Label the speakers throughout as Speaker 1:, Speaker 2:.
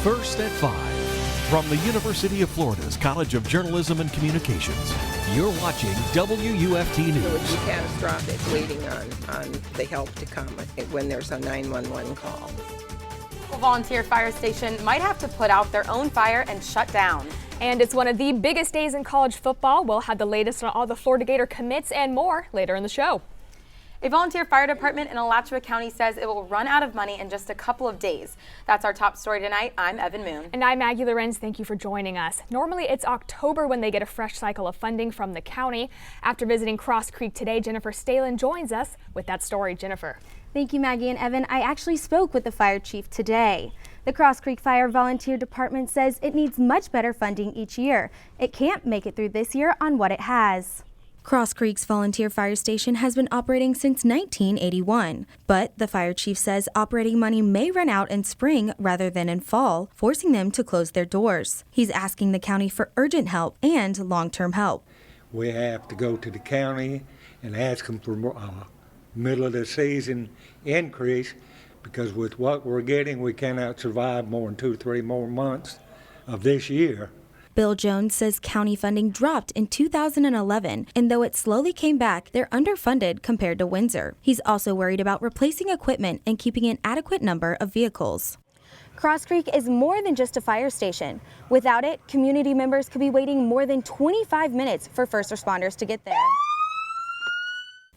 Speaker 1: First at 5. From the University of Florida's College of Journalism and Communications, you're watching WUFT News.
Speaker 2: It would be catastrophic waiting on the help to come when there's a 911 call.
Speaker 3: A volunteer fire station might have to put out their own fire and shut down.
Speaker 4: And it's one of the biggest days in college football. We'll have the latest on all the Florida Gator commits and more later in the show.
Speaker 3: A volunteer fire department in Alachua County says it will run out of money in just a couple of days. That's our top story tonight. I'm Evan Moon.
Speaker 4: And I'm Maggie Lorenz. Thank you for joining us. Normally it's October when they get a fresh cycle of funding from the county. After visiting Cross Creek today, Jennifer Stalen joins us with that story. Jennifer.
Speaker 5: Thank you, Maggie and Evan. I actually spoke with the fire chief today. The Cross Creek Fire Volunteer Department says it needs much better funding each year. It can't make it through this year on what it has. Cross Creek's volunteer fire station has been operating since 1981, but the fire chief says operating money may run out in spring rather than in fall, forcing them to close their doors. He's asking the county for urgent help and long-term help.
Speaker 6: We have to go to the county and ask them for middle of the season increase, because with what we're getting, we cannot survive more than 2 or 3 more months of this year.
Speaker 5: Bill Jones says county funding dropped in 2011, and though it slowly came back, they're underfunded compared to Windsor. He's also worried about replacing equipment and keeping an adequate number of vehicles. Cross Creek is more than just a fire station. Without it, community members could be waiting more than 25 minutes for first responders to get there.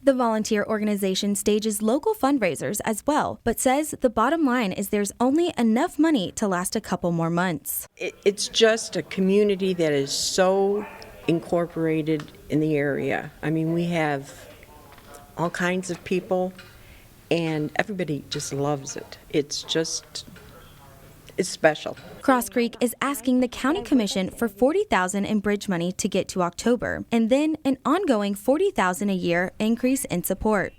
Speaker 5: The volunteer organization stages local fundraisers as well, but says the bottom line is there's only enough money to last a couple more months.
Speaker 2: It's just a community that is so incorporated in the area. I mean, we have all kinds of people, and everybody just loves it. It's special.
Speaker 5: Cross Creek is asking the county commission for $40,000 in bridge money to get to October, and then an ongoing $40,000 a year increase in support.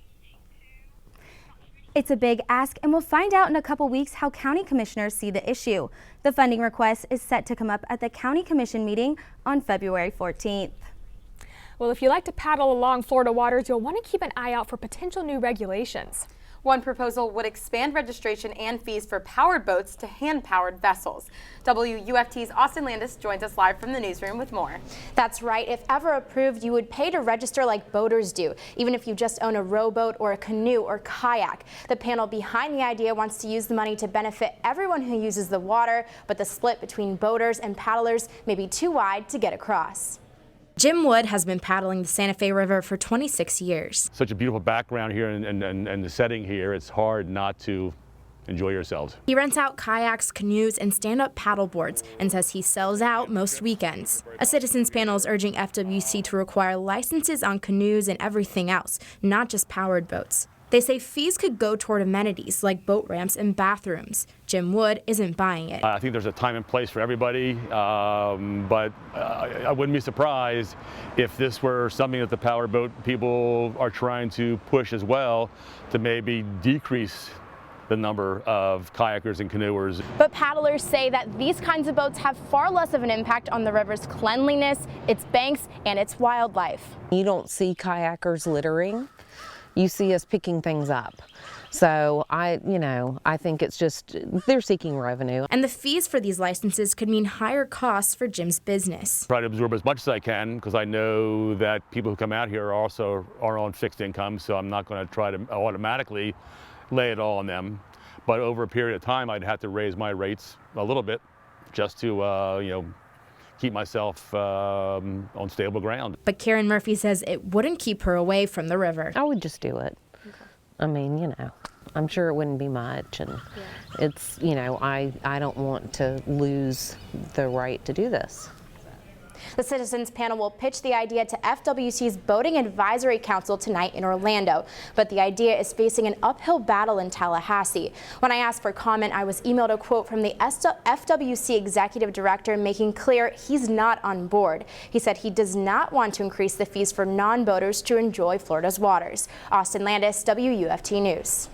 Speaker 5: It's a big ask, and we'll find out in a couple weeks how county commissioners see the issue. The funding request is set to come up at the county commission meeting on February 14th.
Speaker 4: Well, if you like to paddle along Florida waters, you'll want to keep an eye out for potential new regulations.
Speaker 3: One proposal would expand registration and fees for powered boats to hand-powered vessels. WUFT's Austin Landis joins us live from the newsroom with more.
Speaker 7: That's right. If ever approved, you would pay to register like boaters do, even if you just own a rowboat or a canoe or kayak. The panel behind the idea wants to use the money to benefit everyone who uses the water, but the split between boaters and paddlers may be too wide to get across.
Speaker 8: Jim Wood has been paddling the Santa Fe River for 26 years.
Speaker 9: Such a beautiful background here and the setting here, it's hard not to enjoy yourselves.
Speaker 8: He rents out kayaks, canoes, and stand-up paddle boards and says he sells out most weekends. A citizens panel is urging FWC to require licenses on canoes and everything else, not just powered boats. They say fees could go toward amenities like boat ramps and bathrooms. Jim Wood isn't buying it.
Speaker 9: I think there's a time and place for everybody, but I wouldn't be surprised if this were something that the powered boat people are trying to push as well, to maybe decrease the number of kayakers and canoers.
Speaker 7: But paddlers say that these kinds of boats have far less of an impact on the river's cleanliness, its banks, and its wildlife.
Speaker 10: You don't see kayakers littering. You see us picking things up. So I think it's just, they're seeking revenue.
Speaker 8: And the fees for these licenses could mean higher costs for Jim's business.
Speaker 9: Try to absorb as much as I can, because I know that people who come out here also are on fixed income, so I'm not going to try to automatically lay it all on them. But over a period of time, I'd have to raise my rates a little bit just to, keep myself on stable ground.
Speaker 8: But Karen Murphy says it wouldn't keep her away from the river.
Speaker 10: I would just do it. Okay. I mean, I'm sure it wouldn't be much, and it's, I don't want to lose the right to do this.
Speaker 7: The citizens panel will pitch the idea to FWC's Boating Advisory Council tonight in Orlando, but the idea is facing an uphill battle in Tallahassee. When I asked for comment, I was emailed a quote from the FWC executive director making clear he's not on board. He said he does not want to increase the fees for non-boaters to enjoy Florida's waters. Austin Landis, WUFT News.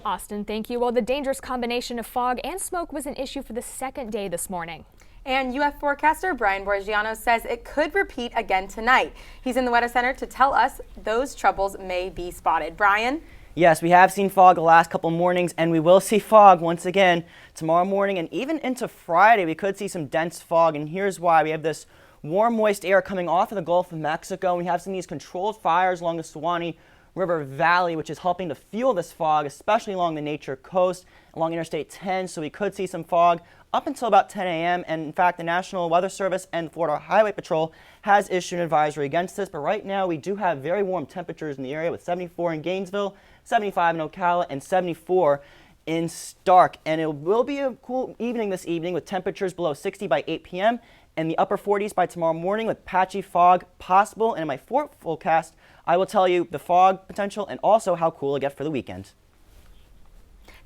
Speaker 4: Austin, thank you. Well, the dangerous combination of fog and smoke was an issue for the second day this morning.
Speaker 3: And UF forecaster Brian Borgiano says it could repeat again tonight. He's in the Weather Center to tell us those troubles may be spotted. Brian?
Speaker 11: Yes, we have seen fog the last couple mornings, and we will see fog once again tomorrow morning and even into Friday. We could see some dense fog, and here's why. We have this warm, moist air coming off of the Gulf of Mexico, and we have some of these controlled fires along the Suwannee River Valley, which is helping to fuel this fog, especially along the Nature Coast, along Interstate 10, so we could see some fog up until about 10 a.m. And in fact, the National Weather Service and Florida Highway Patrol has issued an advisory against this. But right now, we do have very warm temperatures in the area with 74 in Gainesville, 75 in Ocala, and 74 in Stark. And it will be a cool evening this evening with temperatures below 60 by 8 p.m. and the upper 40s by tomorrow morning with patchy fog possible. And in my forecast, I will tell you the fog potential and also how cool it'll get for the weekend.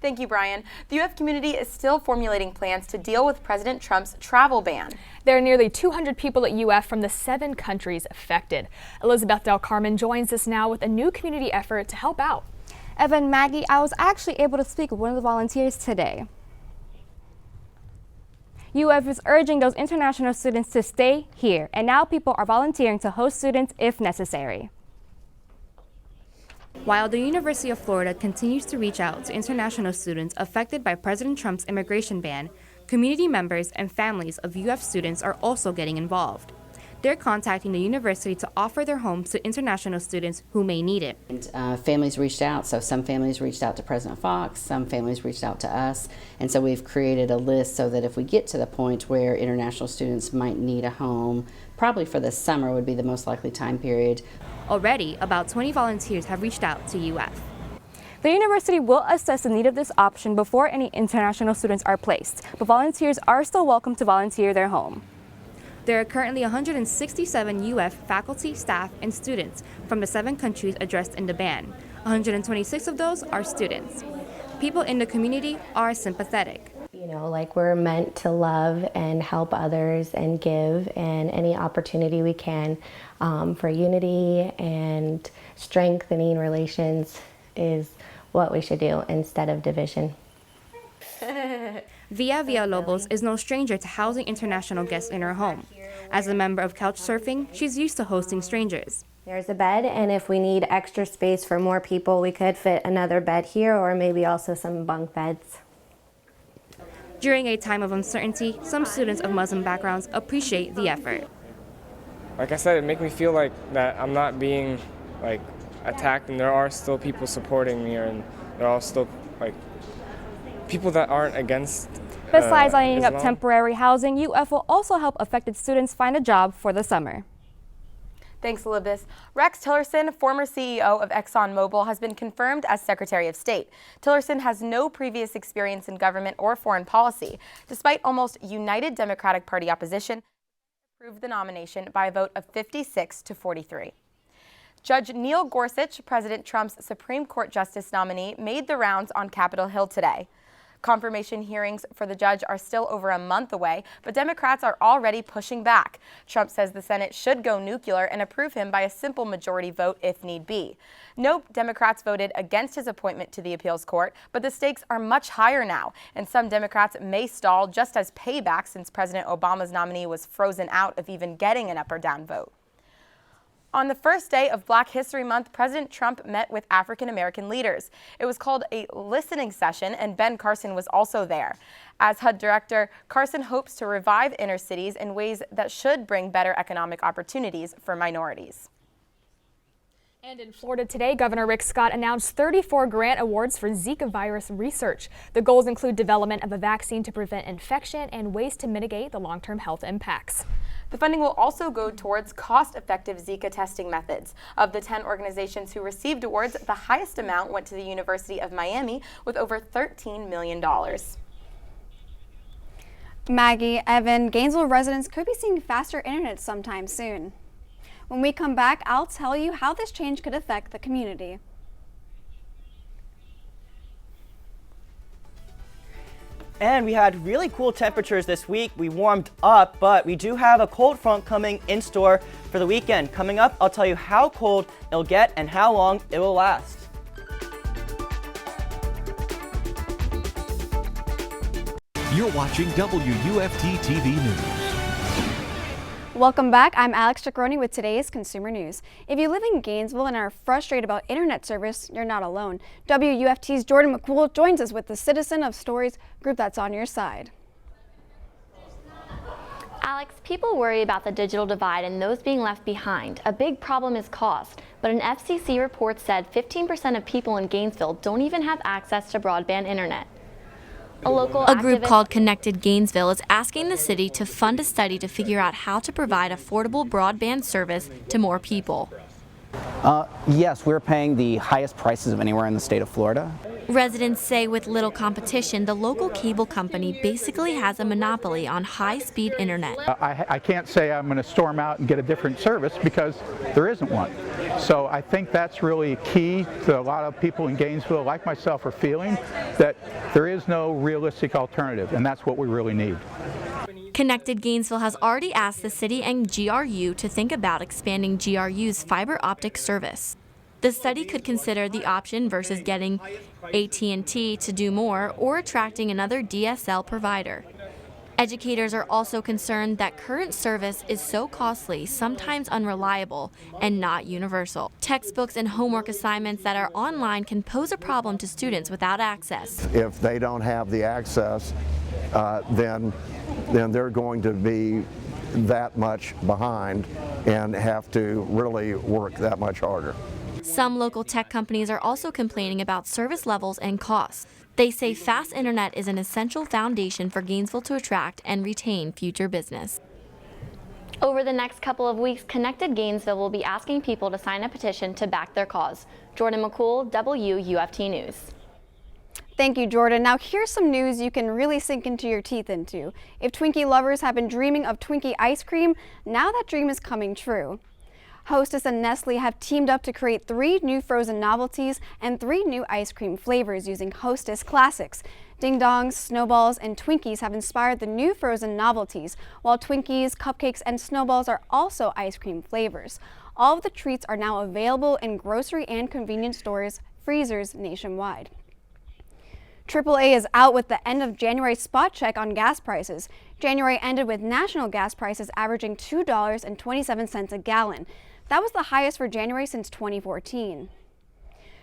Speaker 3: Thank you, Brian. The UF community is still formulating plans to deal with President Trump's travel ban.
Speaker 4: There are nearly 200 people at UF from the 7 countries affected. Elizabeth Del Carmen joins us now with a new community effort to help out.
Speaker 12: Evan, Maggie, I was actually able to speak with one of the volunteers today. UF is urging those international students to stay here, and now people are volunteering to host students if necessary.
Speaker 8: While the University of Florida continues to reach out to international students affected by President Trump's immigration ban, community members and families of UF students are also getting involved. They're contacting the university to offer their homes to international students who may need it.
Speaker 13: And, families reached out, so some families reached out to President Fox, some families reached out to us, and so we've created a list so that if we get to the point where international students might need a home, probably for the summer would be the most likely time period.
Speaker 8: Already, about 20 volunteers have reached out to UF.
Speaker 12: The university will assess the need of this option before any international students are placed, but volunteers are still welcome to volunteer their home.
Speaker 8: There are currently 167 UF faculty, staff, and students from the 7 countries addressed in the ban. 126 of those are students. People in the community are sympathetic.
Speaker 14: You know, like we're meant to love and help others and give, and any opportunity we can for unity and strengthening relations is what we should do instead of division.
Speaker 8: Via Villalobos is no stranger to housing international guests in her home. As a member of Couchsurfing, she's used to hosting strangers.
Speaker 14: There's a bed, and if we need extra space for more people, we could fit another bed here or maybe also some bunk beds.
Speaker 8: During a time of uncertainty, some students of Muslim backgrounds appreciate the effort.
Speaker 15: Like I said, it makes me feel like that I'm not being attacked, and there are still people supporting me, and there are still people that aren't against
Speaker 12: Besides lining up
Speaker 15: Islam.
Speaker 12: temporary housing, UF will also help affected students find a job for the summer.
Speaker 3: Thanks, Elizabeth. Rex Tillerson, former CEO of ExxonMobil, has been confirmed as Secretary of State. Tillerson has no previous experience in government or foreign policy. Despite almost united Democratic Party opposition, approved the nomination by a vote of 56 to 43. Judge Neil Gorsuch, President Trump's Supreme Court Justice nominee, made the rounds on Capitol Hill today. Confirmation hearings for the judge are still over a month away, but Democrats are already pushing back. Trump says the Senate should go nuclear and approve him by a simple majority vote if need be. No Democrats voted against his appointment to the appeals court, but the stakes are much higher now, and some Democrats may stall just as payback since President Obama's nominee was frozen out of even getting an up or down vote. On the first day of Black History Month, President Trump met with African American leaders. It was called a listening session, and Ben Carson was also there. As HUD director, Carson hopes to revive inner cities in ways that should bring better economic opportunities for minorities.
Speaker 4: And in Florida today, Governor Rick Scott announced 34 grant awards for Zika virus research. The goals include development of a vaccine to prevent infection and ways to mitigate the long-term health impacts.
Speaker 3: The funding will also go towards cost-effective Zika testing methods. Of the 10 organizations who received awards, the highest amount went to the University of Miami with over $13 million.
Speaker 16: Maggie, Evan, Gainesville residents could be seeing faster internet sometime soon. When we come back, I'll tell you how this change could affect the community.
Speaker 11: And we had really cool temperatures this week. We warmed up, but we do have a cold front coming in store for the weekend. Coming up, I'll tell you how cold it'll get and how long it will last.
Speaker 1: You're watching WUFT TV News.
Speaker 16: Welcome back. I'm Alex Ciccone with today's Consumer News. If you live in Gainesville and are frustrated about internet service, you're not alone. WUFT's Jordan McCool joins us with the Citizen of Stories group that's on your side.
Speaker 17: Alex, people worry about the digital divide and those being left behind. A big problem is cost, but an FCC report said 15% of people in Gainesville don't even have access to broadband internet.
Speaker 18: A group called Connected Gainesville is asking the city to fund a study to figure out how to provide affordable broadband service to more people.
Speaker 19: Yes, we're paying the highest prices of anywhere in the state of Florida.
Speaker 18: Residents say with little competition, the local cable company basically has a monopoly on high-speed internet.
Speaker 20: I can't say I'm going to storm out and get a different service because there isn't one. So I think that's really key to a lot of people in Gainesville, like myself, are feeling that there is no realistic alternative, and that's what we really need.
Speaker 18: Connected Gainesville has already asked the city and GRU to think about expanding GRU's fiber optic service. The study could consider the option versus getting AT&T to do more or attracting another DSL provider. Educators are also concerned that current service is so costly, sometimes unreliable, and not universal. Textbooks and homework assignments that are online can pose a problem to students without access.
Speaker 21: If they don't have the access, then they're going to be that much behind and have to really work that much harder.
Speaker 18: Some local tech companies are also complaining about service levels and costs. They say fast internet is an essential foundation for Gainesville to attract and retain future business.
Speaker 17: Over the next couple of weeks, Connected Gainesville will be asking people to sign a petition to back their cause. Jordan McCool, WUFT News.
Speaker 16: Thank you, Jordan. Now here's some news you can really sink into your teeth into. If Twinkie lovers have been dreaming of Twinkie ice cream, now that dream is coming true. Hostess and Nestle have teamed up to create 3 new frozen novelties and 3 new ice cream flavors using Hostess classics. Ding Dongs, Snowballs, and Twinkies have inspired the new frozen novelties, while Twinkies, cupcakes, and Snowballs are also ice cream flavors. All of the treats are now available in grocery and convenience stores, freezers nationwide. AAA is out with the end of January spot check on gas prices. January ended with national gas prices averaging $2.27 a gallon. That was the highest for January since 2014.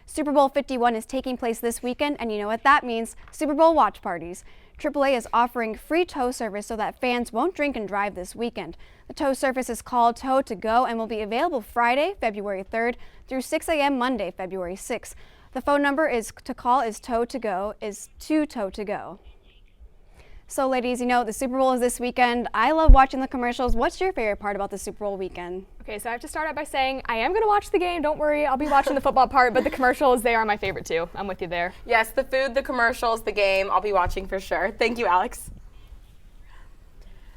Speaker 16: Super Bowl 51 is taking place this weekend, and you know what that means, Super Bowl watch parties. AAA is offering free tow service so that fans won't drink and drive this weekend. The tow service is called Tow to Go and will be available Friday, February 3rd through 6 a.m. Monday, February 6th. The phone number to call is Tow to Go, is 2 Tow to Go. So ladies, you know, the Super Bowl is this weekend. I love watching the commercials. What's your favorite part about the Super Bowl weekend?
Speaker 4: Okay, so I have to start out by saying I am going to watch the game. Don't worry, I'll be watching the football part, but the commercials, they are my favorite too. I'm with you there.
Speaker 3: Yes, the food, the commercials, the game, I'll be watching for sure. Thank you, Alex.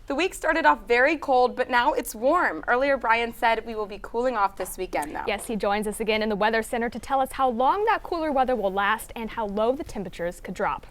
Speaker 3: The week started off very cold, but now it's warm. Earlier, Brian said we will be cooling off this weekend, though.
Speaker 4: Yes, he joins us again in the Weather Center to tell us how long that cooler weather will last and how low the temperatures could drop.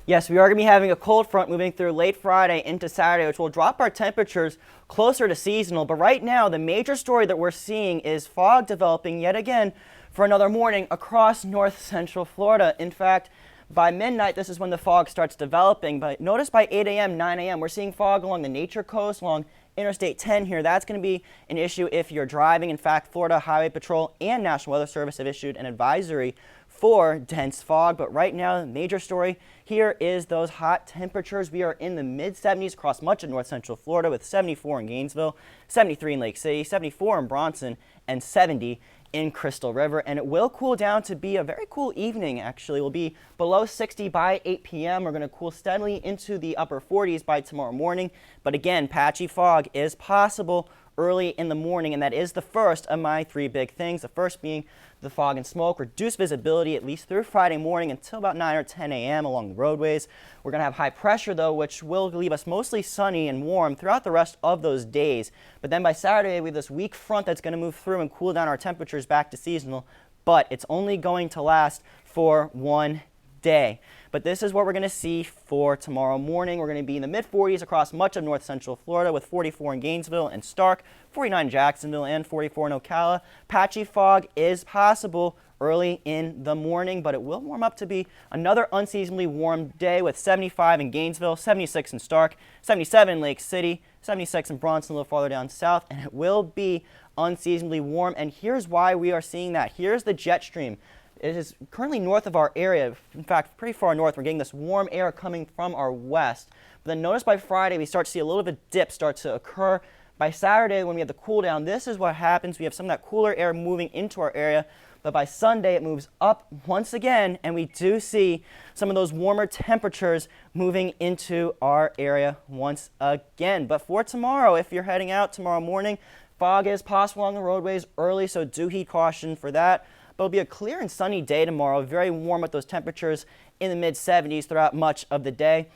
Speaker 11: Yes, we are going to be having a cold front moving through late Friday into Saturday, which will drop our temperatures closer to seasonal. But right now, the major story that we're seeing is fog developing yet again for another morning across north central Florida. In fact, by midnight, this is when the fog starts developing. But notice by 8 a.m., 9 a.m., we're seeing fog along the Nature Coast, along Interstate 10 here. That's going to be an issue if you're driving. In fact, Florida Highway Patrol and National Weather Service have issued an advisory for dense fog. But right now, the major story here is those hot temperatures. We are in the mid-70s across much of north central Florida with 74 in Gainesville, 73 in Lake City, 74 in Bronson, and 70 in Crystal River. And it will cool down to be a very cool evening, actually. We'll be below 60 by 8 p.m. We're going to cool steadily into the upper 40s by tomorrow morning. But again, patchy fog is possible early in the morning, and that is the first of my 3 big things. The first being the fog and smoke, reduced visibility at least through Friday morning until about 9 or 10 a.m. along the roadways. We're going to have high pressure, though, which will leave us mostly sunny and warm throughout the rest of those days. But then by Saturday, we have this weak front that's going to move through and cool down our temperatures back to seasonal, but it's only going to last for 1 day. But this is what we're going to see for tomorrow morning. We're going to be in the mid-40s across much of north central Florida with 44 in Gainesville and Stark, 49 in Jacksonville, and 44 in Ocala. Patchy fog is possible early in the morning, but it will warm up to be another unseasonably warm day with 75 in Gainesville, 76 in Stark, 77 in Lake City, 76 in Bronson, a little farther down south, and it will be unseasonably warm. And here's why we are seeing that. Here's the jet stream. It is currently north of our area. In fact, pretty far north. We're getting this warm air coming from our west. But then notice by Friday, we start to see a little bit of a dip start to occur. By Saturday, when we have the cool down, this is what happens. We have some of that cooler air moving into our area. But by Sunday, it moves up once again, and we do see some of those warmer temperatures moving into our area once again. But for tomorrow, if you're heading out tomorrow morning, fog is possible on the roadways early, so do heed caution for that. But it'll be a clear and sunny day tomorrow, very warm with those temperatures in the mid-70s throughout much of the day.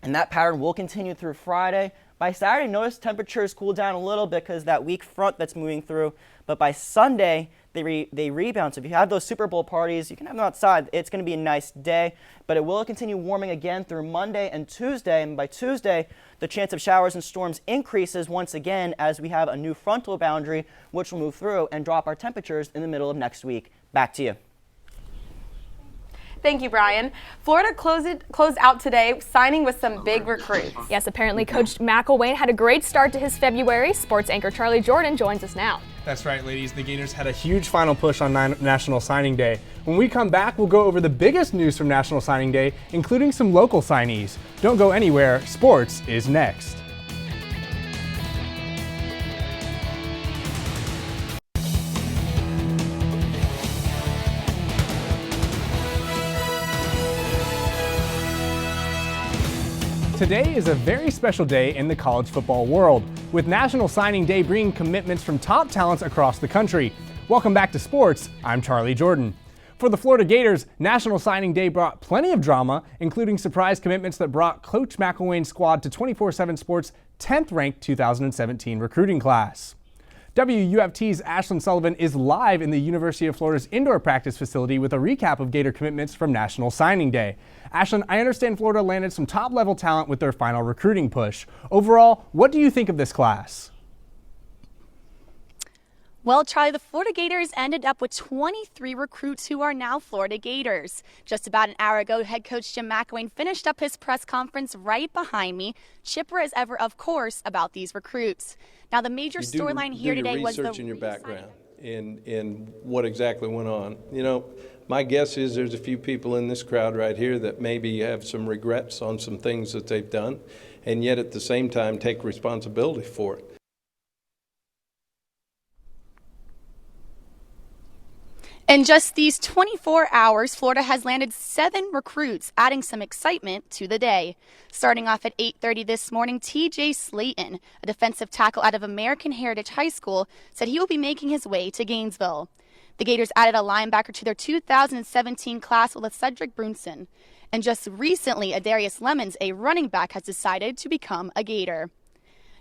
Speaker 11: And that pattern will continue through Friday. By Saturday, notice temperatures cool down a little bit because that weak front that's moving through. But by Sunday, they rebound. So if you have those Super Bowl parties, you can have them outside. It's going to be a nice day. But it will continue warming again through Monday and Tuesday. And by Tuesday, the chance of showers and storms increases once again as we have a new frontal boundary, which will move through and drop our temperatures in the middle of next week. Back to you.
Speaker 3: Thank you, Brian. Florida closed out today, signing with some big recruits.
Speaker 4: Yes, apparently Coach McElwain had a great start to his February. Sports anchor Charlie Jordan joins us now.
Speaker 6: That's right, ladies. The Gators had a huge final push on National Signing Day. When we come back, we'll go over the biggest news from National Signing Day, including some local signees. Don't go anywhere. Sports is next. Today is a very special day in the college football world, with National Signing Day bringing commitments from top talents across the country. Welcome back to sports. I'm Charlie Jordan. For the Florida Gators, National Signing Day brought plenty of drama, including surprise commitments that brought Coach McElwain's squad to 24/7 Sports' 10th ranked 2017 recruiting class. WUFT's Ashlyn Sullivan is live in the University of Florida's indoor practice facility with a recap of Gator commitments from National Signing Day. Ashlyn, I understand Florida landed some top-level talent with their final recruiting push. Overall, what do you think of this class?
Speaker 22: Well, Charlie, the Florida Gators ended up with 23 recruits who are now Florida Gators. Just about an hour ago, head coach Jim McElwain finished up his press conference right behind me, chipper as ever, of course, about these recruits. Now, the major storyline here today was the
Speaker 23: research in your background and what exactly went on. You know, my guess is there's a few people in this crowd right here that maybe have some regrets on some things that they've done, and yet at the same time take responsibility for it.
Speaker 22: In just these 24 hours, Florida has landed 7 recruits, adding some excitement to the day. Starting off at 8:30 this morning, TJ Slayton, a defensive tackle out of American Heritage High School, said he will be making his way to Gainesville. The Gators added a linebacker to their 2017 class with Cedric Brunson. And just recently, Adarius Lemons, a running back, has decided to become a Gator.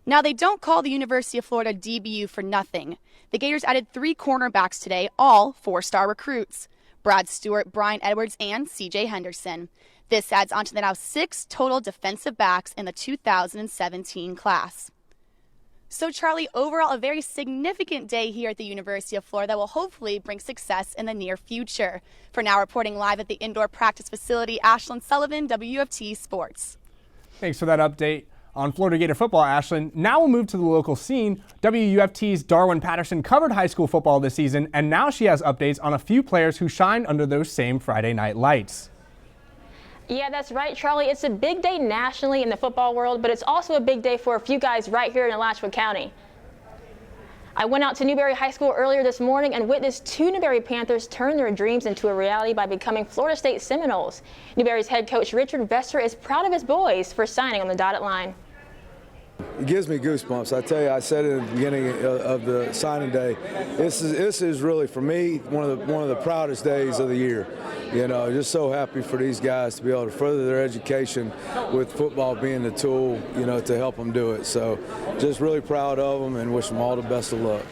Speaker 22: Now, they don't call the University of Florida DBU for nothing. The Gators added 3 cornerbacks today, all 4-star recruits: Brad Stewart, Brian Edwards, and CJ Henderson. This adds on to the now 6 total defensive backs in the 2017 class. So, Charlie, overall, a very significant day here at the University of Florida that will hopefully bring success in the near future. For now, reporting live at the indoor practice facility, Ashlyn Sullivan, WUFT Sports.
Speaker 6: Thanks for that update on Florida Gator football, Ashlyn. Now we'll move to the local scene. WUFT's Darwin Patterson covered high school football this season, and now she has updates on a few players who shined under those same Friday night lights.
Speaker 24: Yeah, that's right, Charlie. It's a big day nationally in the football world, but it's also a big day for a few guys right here in Alachua County. I went out to Newberry High School earlier this morning and witnessed 2 Newberry Panthers turn their dreams into a reality by becoming Florida State Seminoles. Newberry's head coach Richard Vester is proud of his boys for signing on the dotted line.
Speaker 25: It gives me goosebumps. I tell you, I said it at the beginning of the signing day. This is really, for me, one of the proudest days of the year. You know, just so happy for these guys to be able to further their education with football being the tool, you know, to help them do it. So just really proud of them and wish them all the best of luck.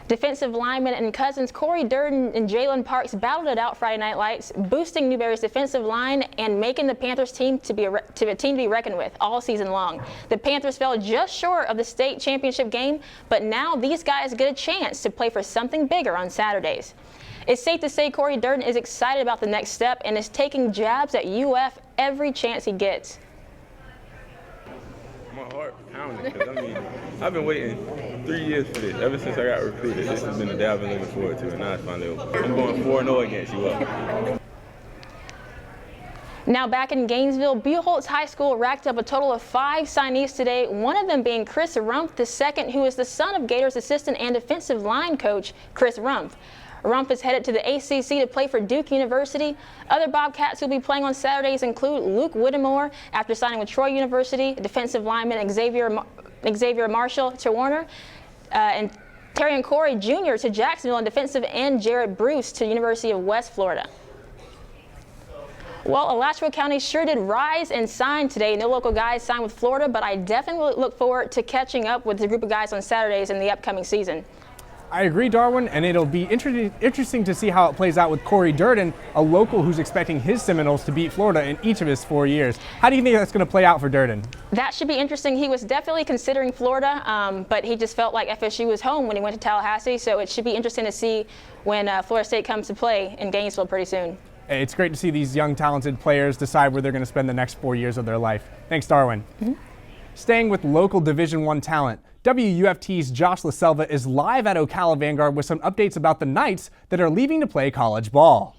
Speaker 24: Defensive linemen and cousins Corey Durden and Jalen Parks battled it out Friday Night Lights, boosting Newberry's defensive line and making the Panthers team to be a team to be reckoned with all season long. The Panthers fell just short of the state championship game, but now these guys get a chance to play for something bigger on Saturdays. It's safe to say Corey Durden is excited about the next step and is taking jabs at UF every chance he gets.
Speaker 2: My heart pounding because I've been waiting 3 years for this. Ever since I got recruited, this has been the day I've been looking forward to, and now it's finally over. I'm going 4-0 against UF.
Speaker 24: Now back in Gainesville, Buchholz High School racked up a total of 5 signees today, one of them being Chris Rumpf II, who is the son of Gators assistant and defensive line coach Chris Rumpf. Rumpf is headed to the ACC to play for Duke University. Other Bobcats who will be playing on Saturdays include Luke Whittemore, after signing with Troy University, defensive lineman Xavier Marshall to Warner, and Terrion Corey Jr. to Jacksonville, and defensive end Jarrett Bruce to University of West Florida. Well, Alachua County sure did rise and sign today. No local guys signed with Florida, but I definitely look forward to catching up with the group of guys on Saturdays in the upcoming season.
Speaker 6: I agree, Darwin, and it'll be interesting to see how it plays out with Corey Durden, a local who's expecting his Seminoles to beat Florida in each of his 4 years. How do you think that's going to play out for Durden?
Speaker 24: That should be interesting. He was definitely considering Florida, but he just felt like FSU was home when he went to Tallahassee, so it should be interesting to see when Florida State comes to play in Gainesville pretty soon.
Speaker 6: It's great to see these young, talented players decide where they're going to spend the next 4 years of their life. Thanks, Darwin. Staying with local Division I talent, WUFT's Josh LaSelva is live at Ocala Vanguard with some updates about the Knights that are leaving to play college ball.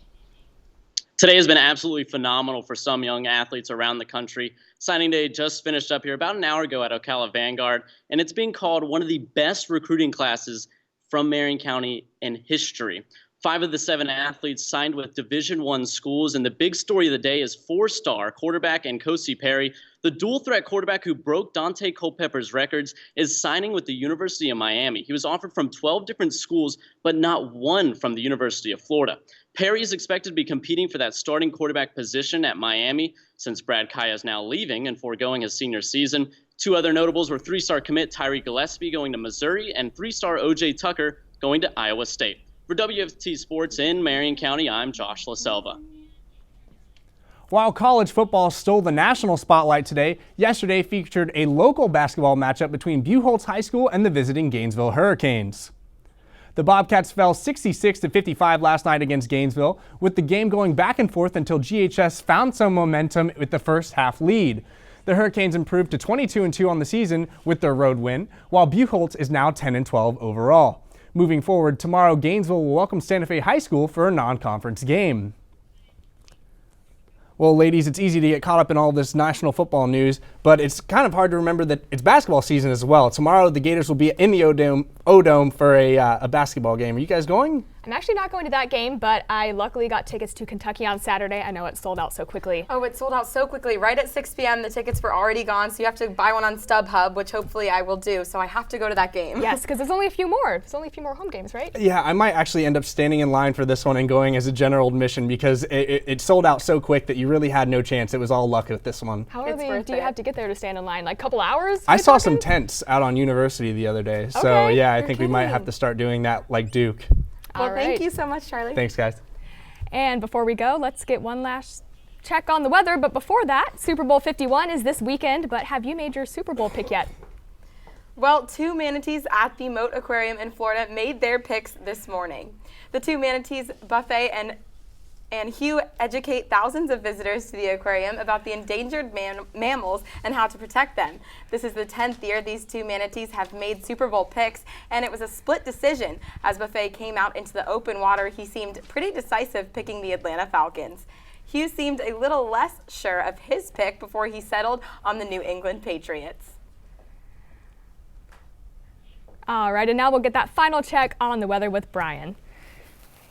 Speaker 5: Today has been absolutely phenomenal for some young athletes around the country. Signing day just finished up here about an hour ago at Ocala Vanguard, and it's being called one of the best recruiting classes from Marion County in history. 5 of the 7 athletes signed with Division I schools, and the big story of the day is 4-star quarterback Nkosi Perry, the dual-threat quarterback who broke Dante Culpepper's records, is signing with the University of Miami. He was offered from 12 different schools, but not one from the University of Florida. Perry is expected to be competing for that starting quarterback position at Miami, since Brad Kaya is now leaving and foregoing his senior season. 2 other notables were 3-star commit Tyree Gillespie going to Missouri and 3-star O.J. Tucker going to Iowa State. For WFT Sports in Marion County, I'm Josh LaSelva.
Speaker 6: While college football stole the national spotlight today, yesterday featured a local basketball matchup between Buchholz High School and the visiting Gainesville Hurricanes. The Bobcats fell 66-55 last night against Gainesville, with the game going back and forth until GHS found some momentum with the first half lead. The Hurricanes improved to 22-2 on the season with their road win, while Buchholz is now 10-12 overall. Moving forward, tomorrow Gainesville will welcome Santa Fe High School for a non-conference game. Well, ladies, it's easy to get caught up in all this national football news, but it's kind of hard to remember that it's basketball season as well. Tomorrow, the Gators will be in the O-Dome for a basketball game. Are you guys going?
Speaker 4: I'm actually not going to that game, but I luckily got tickets to Kentucky on Saturday. I know it sold out so quickly.
Speaker 3: Oh, it sold out so quickly. Right at 6 p.m., the tickets were already gone, so you have to buy one on StubHub, which hopefully I will do. So I have to go to that game.
Speaker 4: Yes, because there's only a few more. There's only a few more home games, right?
Speaker 6: Yeah, I might actually end up standing in line for this one and going as a general admission because it sold out so quick that you really had no chance. It was all luck with this one.
Speaker 4: How early do you have to get there to stand in line? Like a couple hours?
Speaker 6: I saw some tents out on University the other day. So yeah, I think we might have to start doing that like Duke.
Speaker 3: Well, thank you so much, Charlie.
Speaker 6: Thanks, guys.
Speaker 4: And before we go, let's get one last check on the weather. But before that, Super Bowl 51 is this weekend. But have you made your Super Bowl pick yet?
Speaker 3: Well, 2 manatees at the Moat Aquarium in Florida made their picks this morning. The 2 manatees, Buffet and Hugh, educate thousands of visitors to the aquarium about the endangered mammals and how to protect them. This is the 10th year these 2 manatees have made Super Bowl picks, and it was a split decision. As Buffet came out into the open water, he seemed pretty decisive picking the Atlanta Falcons. Hugh seemed a little less sure of his pick before he settled on the New England Patriots.
Speaker 4: All right, and now we'll get that final check on the weather with Brian.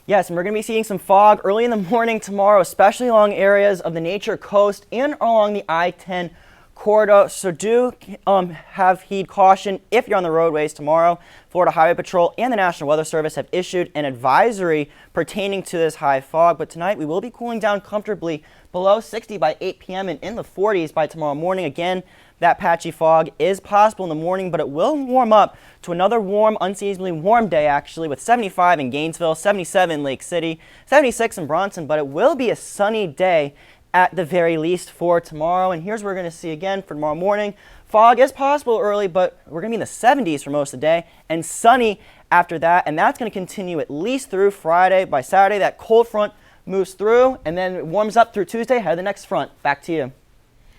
Speaker 11: Yes, and we're going to be seeing some fog early in the morning tomorrow, especially along areas of the Nature Coast and along the I-10 corridor. So do have heed caution if you're on the roadways tomorrow. Florida Highway Patrol and the National Weather Service have issued an advisory pertaining to this high fog. But tonight we will be cooling down comfortably below 60 by 8 p.m. and in the 40s by tomorrow morning. Again, that patchy fog is possible in the morning, but it will warm up to another warm, unseasonably warm day, actually, with 75 in Gainesville, 77 in Lake City, 76 in Bronson, but it will be a sunny day at the very least for tomorrow. And here's what we're going to see again for tomorrow morning. Fog is possible early, but we're going to be in the 70s for most of the day and sunny after that, and that's going to continue at least through Friday. By Saturday, that cold front moves through, and then it warms up through Tuesday ahead of the next front. Back to you.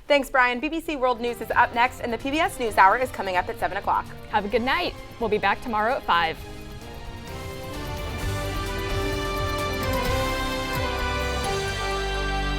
Speaker 3: Thanks, Brian. BBC World News is up next, and the PBS NewsHour is coming up at 7 o'clock.
Speaker 4: Have a good night. We'll be back tomorrow at 5.